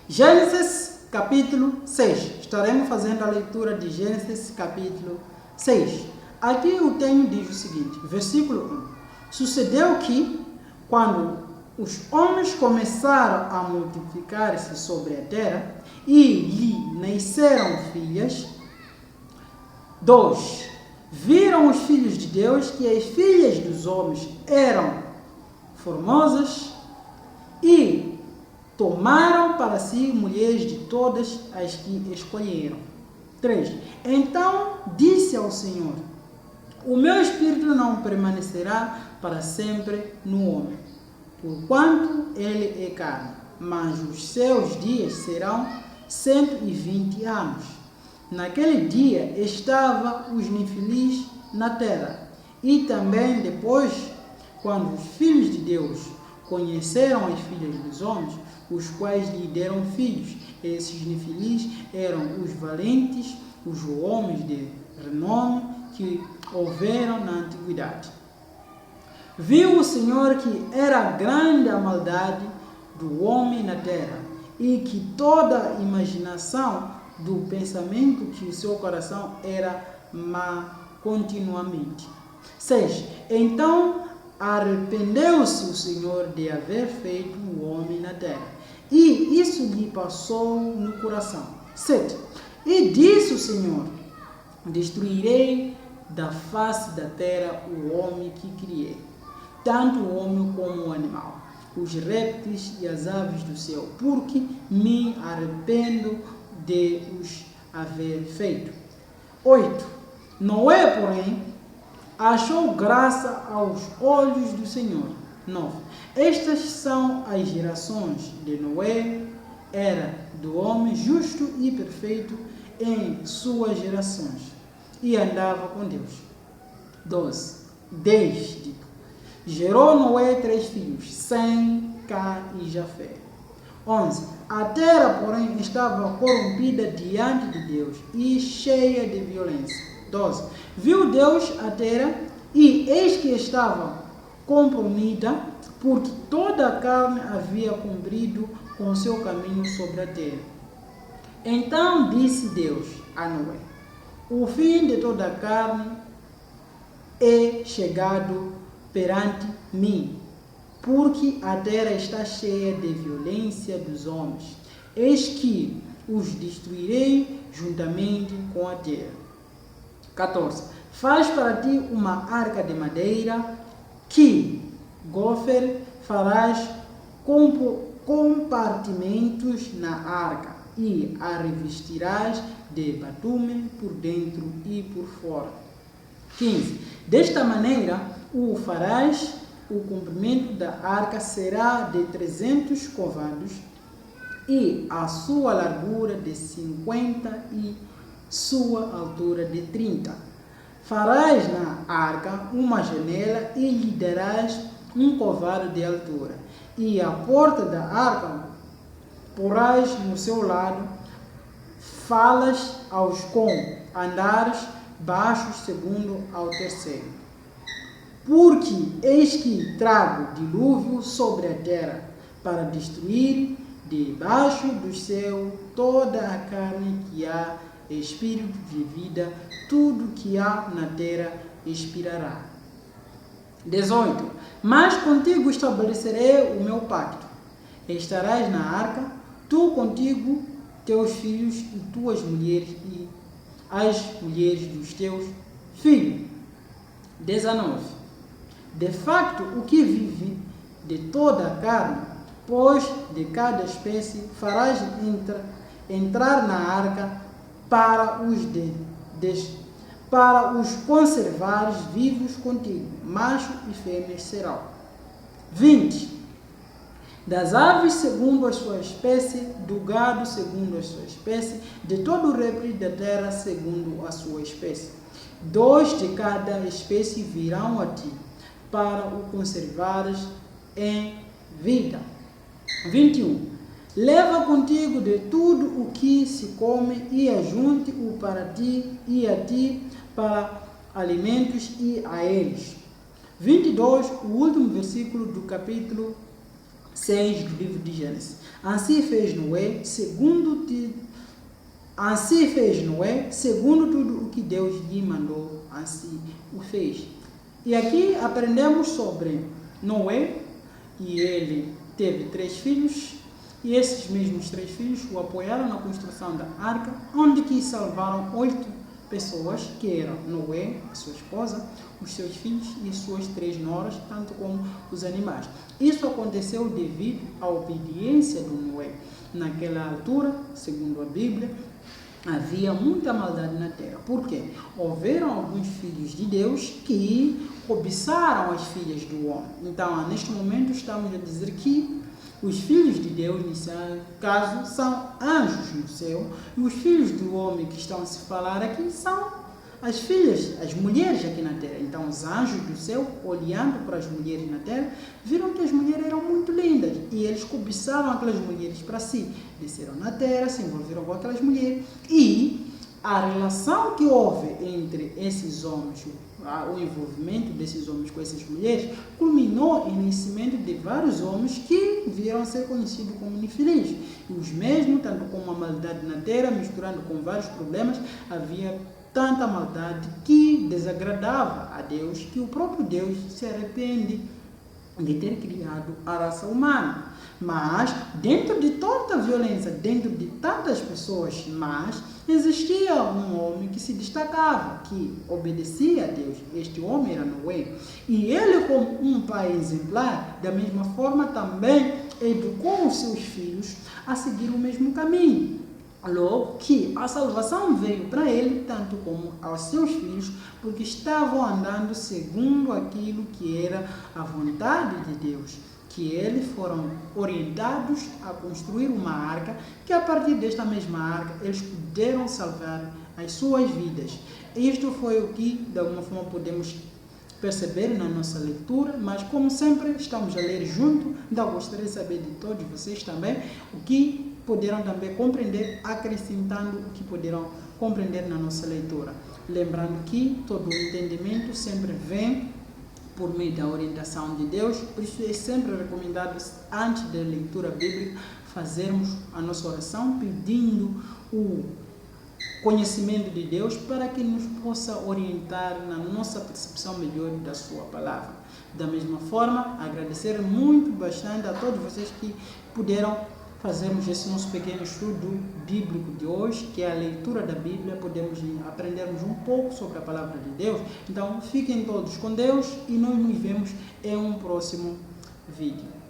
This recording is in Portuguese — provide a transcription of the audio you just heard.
Gênesis capítulo 6. Estaremos fazendo a leitura de Gênesis capítulo 6. Aqui o texto diz o seguinte, versículo 1. Sucedeu que, quando os homens começaram a multiplicar-se sobre a terra, e lhe nasceram filhas, 2. Viram os filhos de Deus que as filhas dos homens eram formosas e tomaram para si mulheres de todas as que escolheram. 3. Então disse ao Senhor: o meu espírito não permanecerá para sempre no homem, porquanto ele é carne, mas os seus dias serão 120 anos. Naquele dia estavam os nefilis na terra, e também depois, quando os filhos de Deus conheceram as filhas dos homens, os quais lhe deram filhos. Esses nefilis eram os valentes, os homens de renome que houveram na antiguidade. Viu o Senhor que era grande a maldade do homem na terra, e que toda a imaginação do pensamento que o seu coração era má continuamente. 6. Então arrependeu-se o Senhor de haver feito o homem na terra, e isso lhe passou no coração. 7. E disse o Senhor: destruirei da face da terra o homem que criei, tanto o homem como o animal, os répteis e as aves do céu, porque me arrependo de os haver feito. 8. Noé, porém, achou graça aos olhos do Senhor. 9. Estas são as gerações de Noé, era do homem justo e perfeito em suas gerações, e andava com Deus. 10. Gerou Noé 3 filhos, Sem, Cã e Jafé. 11. A terra, porém, estava corrompida diante de Deus e cheia de violência. 12. Viu Deus a terra, e eis que estava comprimida, porque toda a carne havia cumprido com seu caminho sobre a terra. Então disse Deus a Noé: o fim de toda a carne é chegado perante mim, porque a terra está cheia de violência dos homens. Eis que os destruirei juntamente com a terra. 14. Faz para ti uma arca de madeira, que gofer farás compartimentos na arca, e a revestirás de batume por dentro e por fora. 15. Desta maneira o farás. O comprimento da arca será de 300 côvados, e a sua largura de 50 e sua altura de 30. Farás na arca uma janela e lhe darás um côvado de altura, e a porta da arca porás no seu lado. Falas aos com andares baixos segundo ao terceiro. Porque eis que trago dilúvio sobre a terra, para destruir debaixo do céu toda a carne que há espírito de vida, tudo que há na terra expirará. 18. Mas contigo estabelecerei o meu pacto. Estarás na arca, tu contigo, teus filhos e tuas mulheres, e as mulheres dos teus filhos. 19. De facto, o que vive de toda a carne, pois de cada espécie farás entrar na arca para os conservares vivos contigo, macho e fêmea serão. 20. Das aves segundo a sua espécie, do gado segundo a sua espécie, de todo o réptil da terra segundo a sua espécie. 2 de cada espécie virão a ti, para o conservares em vida. 21. Leva contigo de tudo o que se come, e ajunte-o para ti e a ti para alimentos e a eles. 22. O último versículo do capítulo 6 do livro de Gênesis. Assim fez Noé, segundo tudo o que Deus lhe mandou, assim o fez. E aqui aprendemos sobre Noé, e ele teve 3 filhos, e esses mesmos 3 filhos o apoiaram na construção da arca, onde que salvaram 8 pessoas, que eram Noé, a sua esposa, os seus filhos e suas 3 noras, tanto como os animais. Isso aconteceu devido à obediência de Noé. Naquela altura, segundo a Bíblia, havia muita maldade na terra. Por quê? Houveram alguns filhos de Deus que cobiçaram as filhas do homem. Então, neste momento, estamos a dizer que os filhos de Deus, nesse caso, são anjos no céu, e os filhos do homem que estão a se falar aqui são as filhas, as mulheres aqui na terra. Então, os anjos do céu, olhando para as mulheres na terra, viram que as mulheres eram muito lindas, e eles cobiçavam aquelas mulheres para si. Desceram na terra, se envolveram com aquelas mulheres, e a relação que houve entre esses homens, o envolvimento desses homens com essas mulheres, culminou em nascimento de vários homens que vieram a ser conhecidos como nefilim. E os mesmos, tanto como a maldade na terra, misturando com vários problemas, havia tanta maldade que desagradava a Deus, que o próprio Deus se arrepende de ter criado a raça humana. Mas, dentro de toda a violência, dentro de tantas pessoas más, existia um homem que se destacava, que obedecia a Deus. Este homem era Noé. E ele, como um pai exemplar, da mesma forma também educou os seus filhos a seguir o mesmo caminho. Logo que a salvação veio para ele, tanto como aos seus filhos, porque estavam andando segundo aquilo que era a vontade de Deus, que eles foram orientados a construir uma arca, que a partir desta mesma arca eles puderam salvar as suas vidas. Isto foi o que, de alguma forma, podemos perceber na nossa leitura, mas como sempre estamos a ler junto, então gostaria de saber de todos vocês também o que poderão também compreender, acrescentando o que poderão compreender na nossa leitura. Lembrando que todo o entendimento sempre vem por meio da orientação de Deus, por isso é sempre recomendado, antes da leitura bíblica, fazermos a nossa oração pedindo o conhecimento de Deus para que nos possa orientar na nossa percepção melhor da sua palavra. Da mesma forma, agradecer muito bastante a todos vocês que puderam fazermos esse nosso pequeno estudo bíblico de hoje, que é a leitura da Bíblia, podemos aprendermos um pouco sobre a palavra de Deus. Então, fiquem todos com Deus e nós nos vemos em um próximo vídeo.